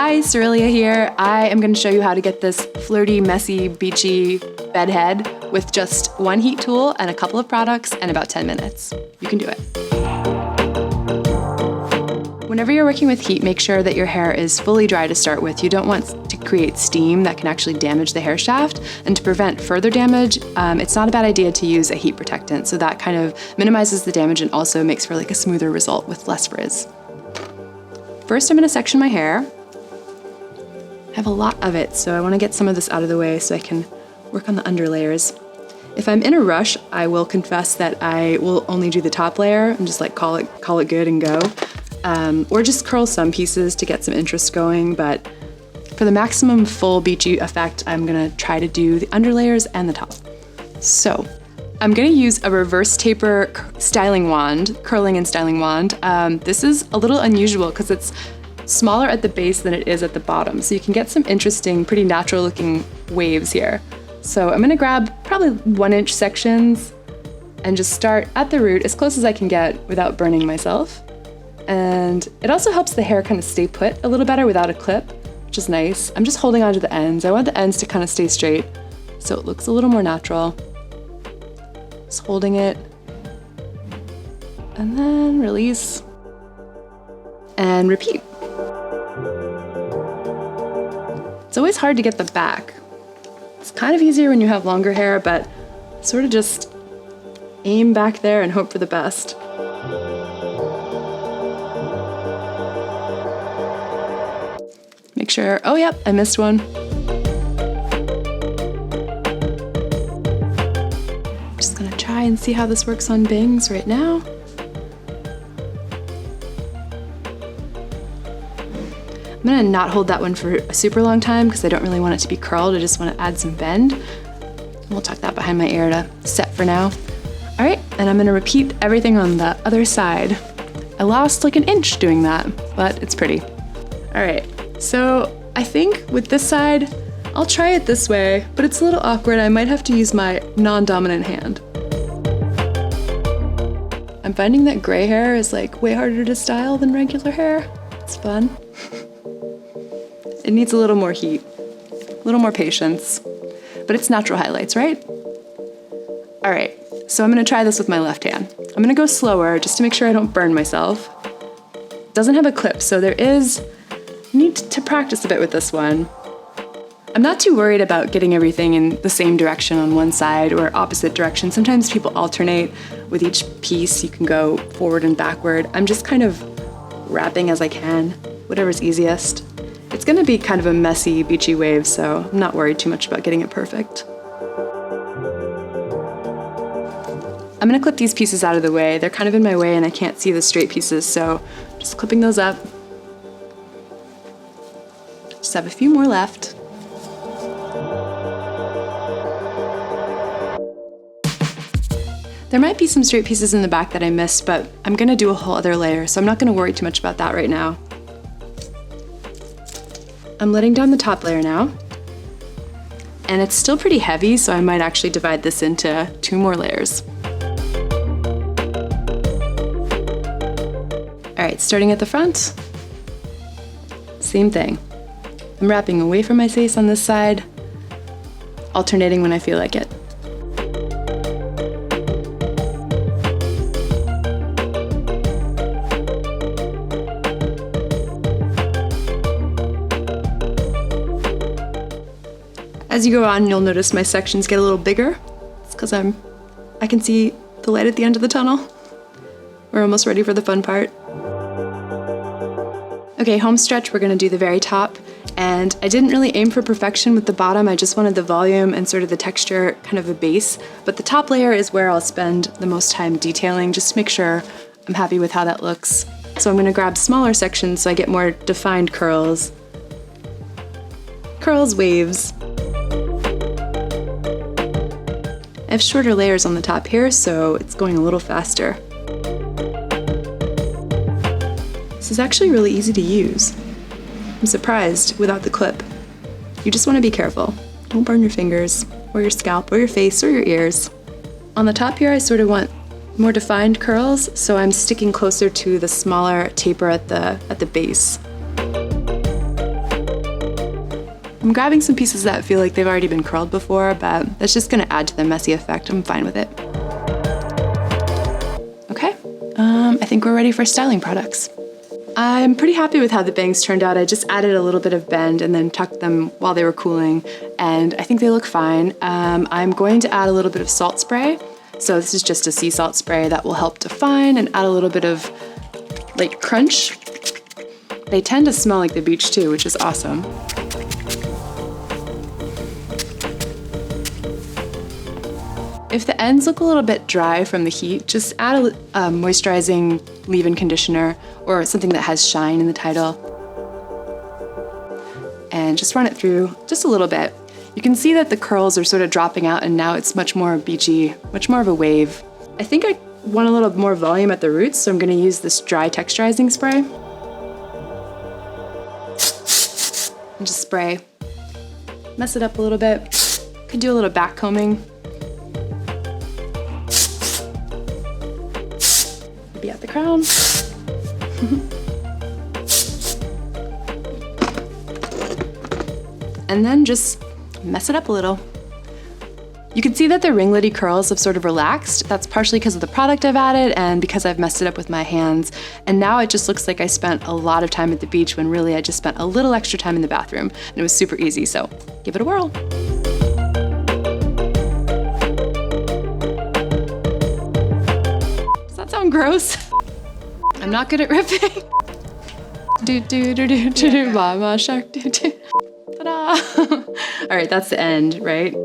Hi, Cerelia here. I am going to show you how to get this flirty, messy, beachy bed head with just one heat tool and a couple of products and about 10 minutes. You can do it. Whenever you're working with heat, make sure that your hair is fully dry to start with. You don't want to create steam that can actually damage the hair shaft. And to prevent further damage, it's not a bad idea to use a heat protectant. So that kind of minimizes the damage and also makes for like a smoother result with less frizz. First, I'm going to section my hair. I have a lot of it, so I want to get some of this out of the way so I can work on the under layers. If I'm in a rush, I will confess that I will only do the top layer and just like call it good and go. Or just curl some pieces to get some interest going, but for the maximum full beachy effect, I'm gonna try to do the under layers and the top. So, I'm gonna use a reverse taper styling wand, curling and styling wand. This is a little unusual because it's smaller at the base than it is at the bottom, so you can get some interesting, pretty natural looking waves here. So I'm gonna grab probably 1-inch sections and just start at the root as close as I can get without burning myself. And it also helps the hair kind of stay put a little better without a clip, which is nice. I'm just holding onto the ends. I want the ends to kind of stay straight so it looks a little more natural. Just holding it and then release and repeat. It's always hard to get the back. It's kind of easier when you have longer hair, but sort of just aim back there and hope for the best. Make sure, oh yep, I missed one. Just gonna try and see how this works on bangs right now. I'm gonna not hold that one for a super long time because I don't really want it to be curled. I just want to add some bend. And we'll tuck that behind my ear to set for now. All right, and I'm gonna repeat everything on the other side. I lost like 1 inch doing that, but it's pretty. All right, so I think with this side, I'll try it this way, but it's a little awkward. I might have to use my non-dominant hand. I'm finding that gray hair is like way harder to style than regular hair. It's fun. It needs a little more heat, a little more patience, but it's natural highlights, right? All right, so I'm gonna try this with my left hand. I'm gonna go slower just to make sure I don't burn myself. It doesn't have a clip, so you need to practice a bit with this one. I'm not too worried about getting everything in the same direction on one side or opposite direction. Sometimes people alternate with each piece. You can go forward and backward. I'm just kind of wrapping as I can, whatever's easiest. It's gonna be kind of a messy, beachy wave, so I'm not worried too much about getting it perfect. I'm gonna clip these pieces out of the way. They're kind of in my way and I can't see the straight pieces, so just clipping those up. Just have a few more left. There might be some straight pieces in the back that I missed, but I'm gonna do a whole other layer, so I'm not gonna worry too much about that right now. I'm letting down the top layer now, and it's still pretty heavy, so I might actually divide this into 2 more layers. All right, starting at the front, same thing. I'm wrapping away from my face on this side, alternating when I feel like it. As you go on, you'll notice my sections get a little bigger. It's because I can see the light at the end of the tunnel. We're almost ready for the fun part. Okay, home stretch, we're gonna do the very top. And I didn't really aim for perfection with the bottom. I just wanted the volume and sort of the texture, kind of a base. But the top layer is where I'll spend the most time detailing, just to make sure I'm happy with how that looks. So I'm gonna grab smaller sections so I get more defined curls. Curls, waves. I have shorter layers on the top here, so it's going a little faster. This is actually really easy to use. I'm surprised without the clip. You just want to be careful. Don't burn your fingers, or your scalp, or your face, or your ears. On the top here, I sort of want more defined curls, so I'm sticking closer to the smaller taper at the base. I'm grabbing some pieces that feel like they've already been curled before, but that's just gonna add to the messy effect. I'm fine with it. Okay, I think we're ready for styling products. I'm pretty happy with how the bangs turned out. I just added a little bit of bend and then tucked them while they were cooling, and I think they look fine. I'm going to add a little bit of salt spray. So this is just a sea salt spray that will help define and add a little bit of like crunch. They tend to smell like the beach too, which is awesome. If the ends look a little bit dry from the heat, just add a moisturizing leave-in conditioner or something that has shine in the title. And just run it through just a little bit. You can see that the curls are sort of dropping out and now it's much more beachy, much more of a wave. I think I want a little more volume at the roots, so I'm gonna use this dry texturizing spray. And just spray, mess it up a little bit. Could do a little backcombing. Maybe at the crown. And then just mess it up a little. You can see that the ringlety curls have sort of relaxed. That's partially because of the product I've added and because I've messed it up with my hands. And now it just looks like I spent a lot of time at the beach when really I just spent a little extra time in the bathroom and it was super easy, so give it a whirl. Does that sound gross? I'm not good at ripping. Do do do do do do, mama shark do do. Ta-da! All right, that's the end, right?